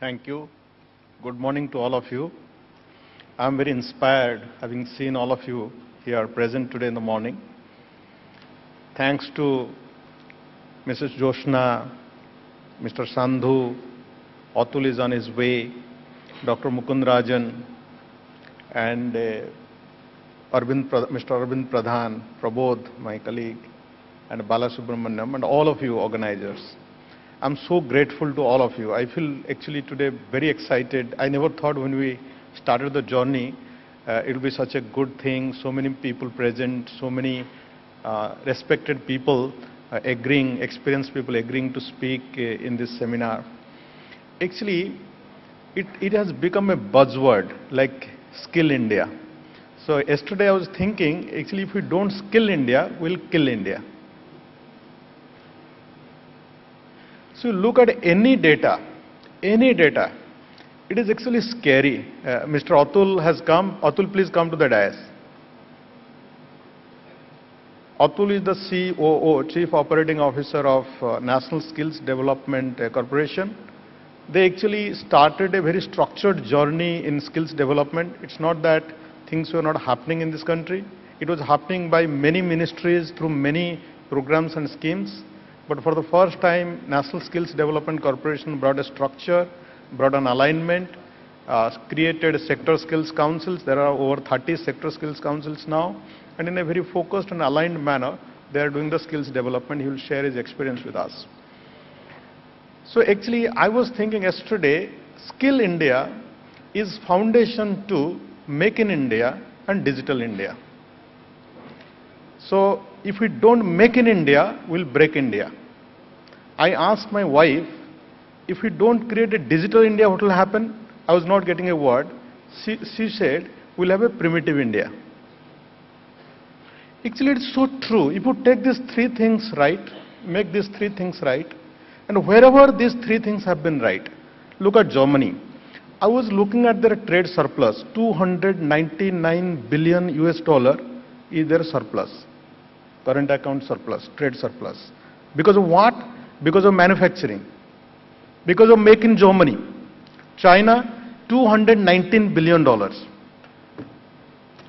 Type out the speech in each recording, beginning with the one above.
Thank you. Good morning to all of you. I'm very inspired having seen all of you here present today in the morning. Thanks to Mrs. Joshna, Mr. Sandhu, Atul is on his way, Dr. Mukund Rajan, and Mr. Arvind Pradhan, Prabodh, my colleague, and Balasubramaniam, and all of you organizers. I'm so grateful to all of you. I feel actually today very excited. I never thought when we started the journey, it will be such a good thing, so many people present, so many respected people agreeing, experienced people agreeing to speak in this seminar. Actually, it has become a buzzword like Skill India. So yesterday I was thinking, actually if we don't skill India, we'll kill India. So look at any data, it is actually scary. Mr. Atul has come. Atul, please come to the dais. Atul is the COO, Chief Operating Officer of National Skills Development Corporation. They actually started a very structured journey in skills development. It's not that things were not happening in this country. It was happening by many ministries through many programs and schemes. But for the first time, National Skills Development Corporation brought a structure, brought an alignment, created sector skills councils. There are over 30 sector skills councils now. And in a very focused and aligned manner, they are doing the skills development. He will share his experience with us. So actually, I was thinking yesterday, Skill India is foundation to Make in India and Digital India. So if we don't make in India, we'll break India. I asked my wife, if we don't create a digital India, what will happen? I was not getting a word. She said, we'll have a primitive India. Actually, it's so true. If you take these three things right, make these three things right, and wherever these three things have been right, look at Germany. I was looking at their trade surplus, $299 billion is their surplus. Current account surplus, trade surplus. Because of what? Because of manufacturing. Because of Make in Germany. China, $219 billion.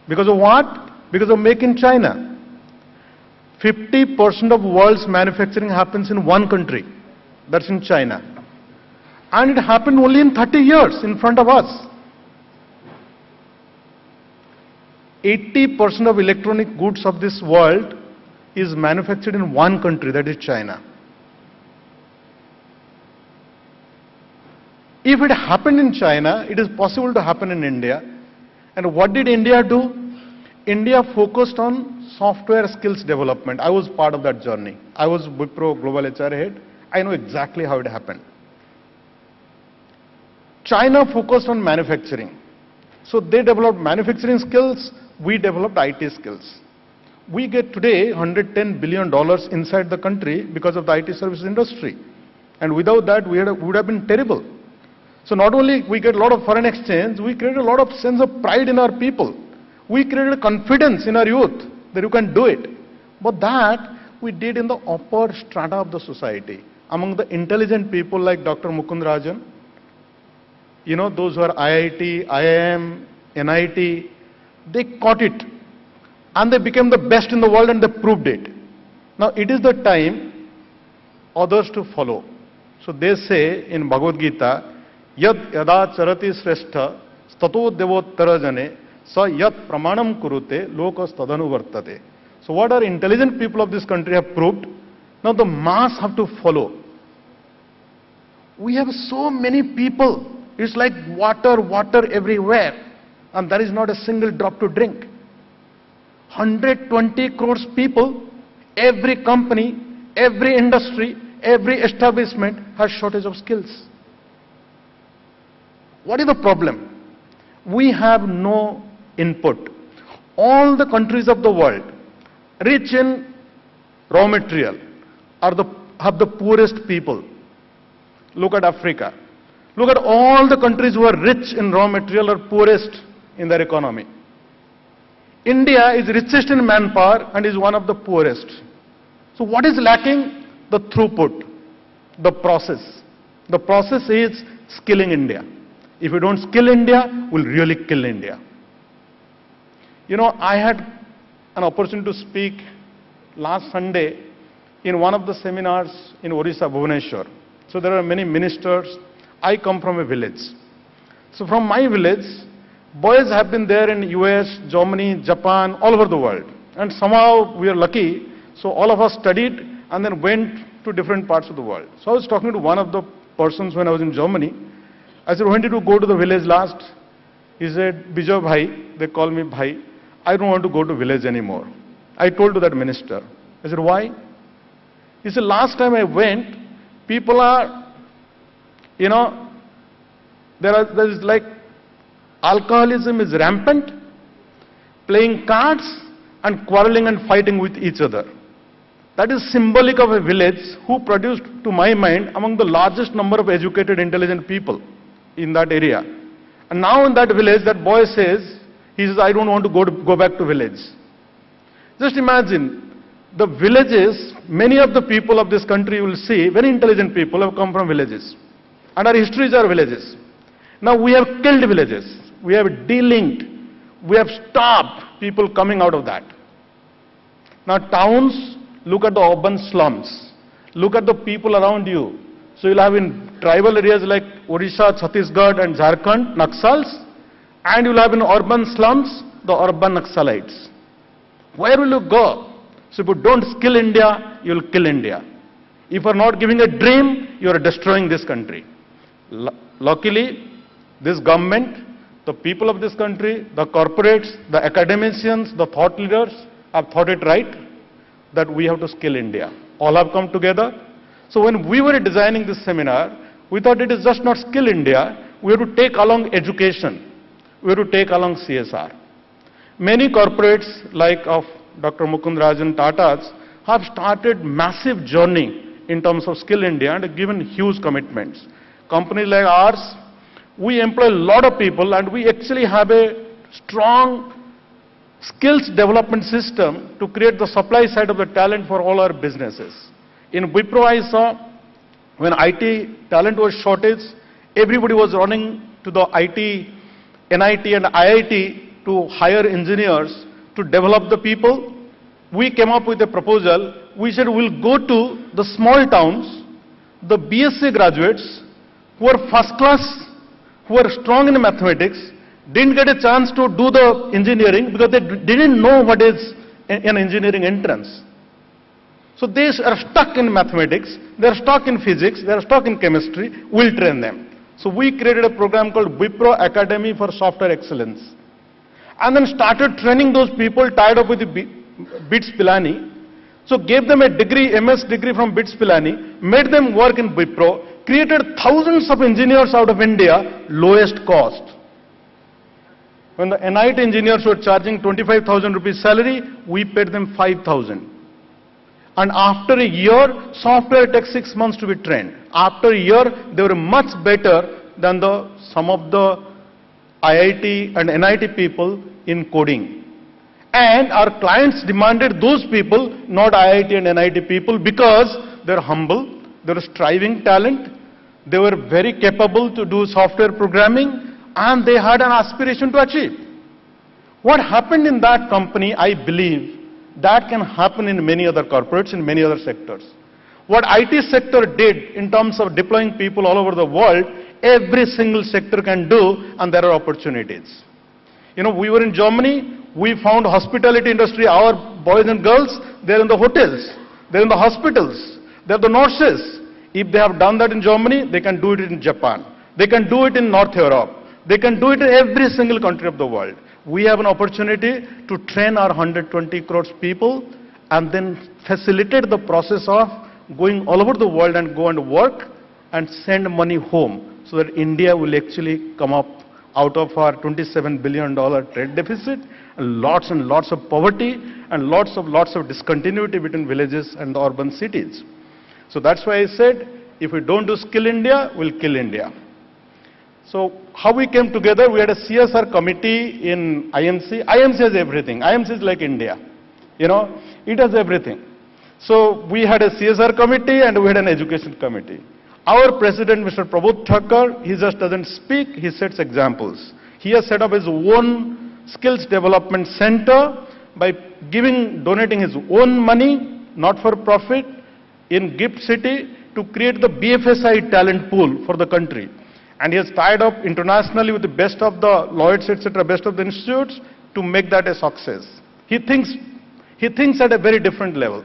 Because of what? Because of Make in China. 50% of world's manufacturing happens in one country. That's in China. And it happened only in 30 years in front of us. 80% of electronic goods of this world is manufactured in one country, that is China. If it happened in China, it is possible to happen in India. And what did India do? India focused on software skills development. I was part of that journey. I was Wipro Global HR Head. I know exactly how it happened. China focused on manufacturing. So they developed manufacturing skills, we developed IT skills. We get today $110 billion inside the country because of the IT services industry. And without that, we would have been terrible. So not only we get a lot of foreign exchange, we create a lot of sense of pride in our people. We created confidence in our youth that you can do it. But that we did in the upper strata of the society. Among the intelligent people like Dr. Mukund Rajan, you know, those who are IIT, IIM, NIT, they caught it. And they became the best in the world and they proved it. Now it is the time others to follow. So they say in Bhagavad Gita, Yad yada charati shrestha stato devottara jane sa yat pramanam kurute lokas tadanu vartate. So what our intelligent people of this country have proved, now the mass have to follow. We have so many people. It's like water everywhere. And there is not a single drop to drink. 120 crores people, every company, every industry, every establishment has shortage of skills. What is the problem? We have no input. All the countries of the world, rich in raw material, have the poorest people. Look at Africa. Look at all the countries who are rich in raw material are poorest in their economy. India is richest in manpower and is one of the poorest. So what is lacking? The throughput, the process. The process is skilling India. If we don't skill India, we'll really kill India. You know, I had an opportunity to speak last Sunday in one of the seminars in Odisha, Bhubaneswar. So there are many ministers. I come from a village. So from my village, boys have been there in US, Germany, Japan, all over the world. And somehow we are lucky. So all of us studied and then went to different parts of the world. So I was talking to one of the persons when I was in Germany. I said, when did you go to the village last? He said, Bijoy Bhai, they call me Bhai. I don't want to go to village anymore. I told to that minister. I said, why? He said, last time I went, people are, you know, there is like alcoholism is rampant, playing cards and quarreling and fighting with each other. That is symbolic of a village who produced, to my mind, among the largest number of educated, intelligent people in that area. And now in that village, that boy says, he says, I don't want to go back to village. Just imagine, the villages, many of the people of this country you will see, very intelligent people have come from villages. And our histories are villages. Now we have killed villages. We have delinked. We have stopped people coming out of that. Now towns, look at the urban slums. Look at the people around you. So you'll have in tribal areas like Odisha, Chhattisgarh and Jharkhand, Naxals. And you'll have in urban slums, the urban Naxalites. Where will you go? So if you don't skill India, you'll kill India. If you are not giving a dream, you are destroying this country. Luckily, this government, the people of this country, the corporates, the academicians, the thought leaders have thought it right that we have to skill India. All have come together. So when we were designing this seminar, we thought it is just not skill India, we have to take along education. We have to take along CSR. Many corporates like of Dr. Mukund Rajan Tata's have started massive journey in terms of skill India and given huge commitments. Companies like ours, we employ a lot of people and we actually have a strong skills development system to create the supply side of the talent for all our businesses. In Wipro I saw when IT talent was shortage, everybody was running to the IT, NIT and IIT to hire engineers to develop the people. We came up with a proposal. We said we'll go to the small towns, the BSc graduates who are first class, who are strong in mathematics, didn't get a chance to do the engineering because they didn't know what is an engineering entrance. So they are stuck in mathematics, they are stuck in physics, they are stuck in chemistry, we'll train them. So we created a program called Wipro Academy for Software Excellence. And then started training those people tied up with the BITS Pilani. So gave them a degree, MS degree from BITS Pilani, made them work in Wipro, created thousands of engineers out of India, lowest cost. When the NIT engineers were charging 25,000 rupees salary, we paid them 5,000. And after a year, software takes 6 months to be trained. After a year, they were much better than some of the IIT and NIT people in coding. And our clients demanded those people, not IIT and NIT people, because they're humble, they're striving talent, they were very capable to do software programming, and they had an aspiration to achieve. What happened in that company, I believe, that can happen in many other corporates, in many other sectors. What IT sector did in terms of deploying people all over the world, every single sector can do, and there are opportunities. You know, we were in Germany, we found hospitality industry, our boys and girls, they're in the hotels, they're in the hospitals, they're the nurses. If they have done that in Germany, they can do it in Japan. They can do it in North Europe. They can do it in every single country of the world. We have an opportunity to train our 120 crores people and then facilitate the process of going all over the world and go and work and send money home so that India will actually come up out of our $27 billion trade deficit and lots of poverty and lots of discontinuity between villages and the urban cities. So that's why I said, if we don't do skill India, we'll kill India. So how we came together, we had a CSR committee in IMC. IMC has everything. IMC is like India. You know, it has everything. So we had a CSR committee and we had an education committee. Our president, Mr. Prabodh Thakkar, he just doesn't speak, he sets examples. He has set up his own skills development center by donating his own money, not for profit, in GIFT City to create the BFSI talent pool for the country. And he has tied up internationally with the best of the Lloyds, etc., best of the institutes to make that a success. He thinks at a very different level.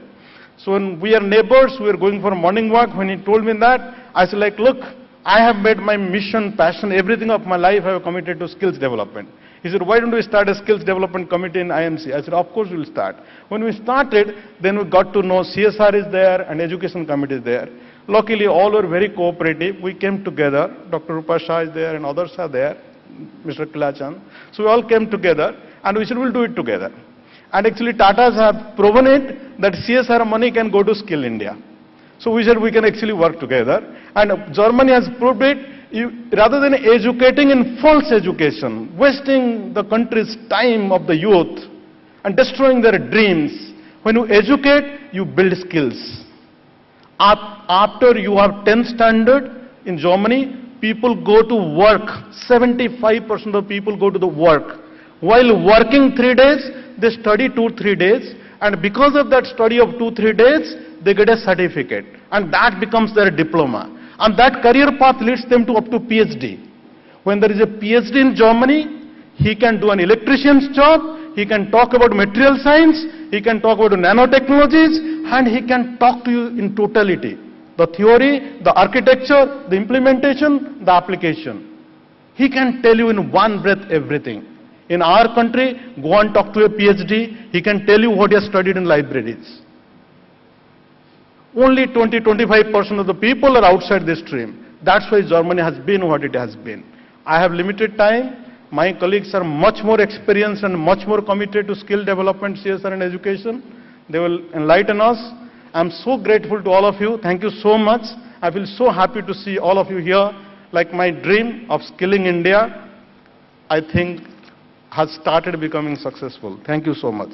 So when we are neighbors, we are going for a morning walk. When he told me that, I said like, look, I have made my mission, passion, everything of my life I have committed to skills development. He said, why don't we start a skills development committee in IMC? I said, of course we'll start. When we started, then we got to know CSR is there and education committee is there. Luckily, all were very cooperative. We came together. Dr. Rupa Shah is there and others are there, Mr. Kilachan. So we all came together and we said, we'll do it together. And actually, Tatas have proven it that CSR money can go to Skill India. So we said we can actually work together. And Germany has proved it. Rather than educating in false education, wasting the country's time of the youth and destroying their dreams, when you educate, you build skills. After you have 10th standard in Germany, people go to work. 75% of people go to the work. While working 3 days, they study 2-3 days, and because of that study of 2-3 days, they get a certificate, and that becomes their diploma. And that career path leads them to up to PhD. When there is a PhD in Germany, he can do an electrician's job, he can talk about material science, he can talk about nanotechnologies, and he can talk to you in totality. The theory, the architecture, the implementation, the application. He can tell you in one breath everything. In our country, go and talk to a PhD, he can tell you what he has studied in libraries. Only 20-25% of the people are outside this stream. That's why Germany has been what it has been. I have limited time. My colleagues are much more experienced and much more committed to skill development, CSR and education. They will enlighten us. I'm so grateful to all of you. Thank you so much. I feel so happy to see all of you here. Like my dream of skilling India, I think, has started becoming successful. Thank you so much.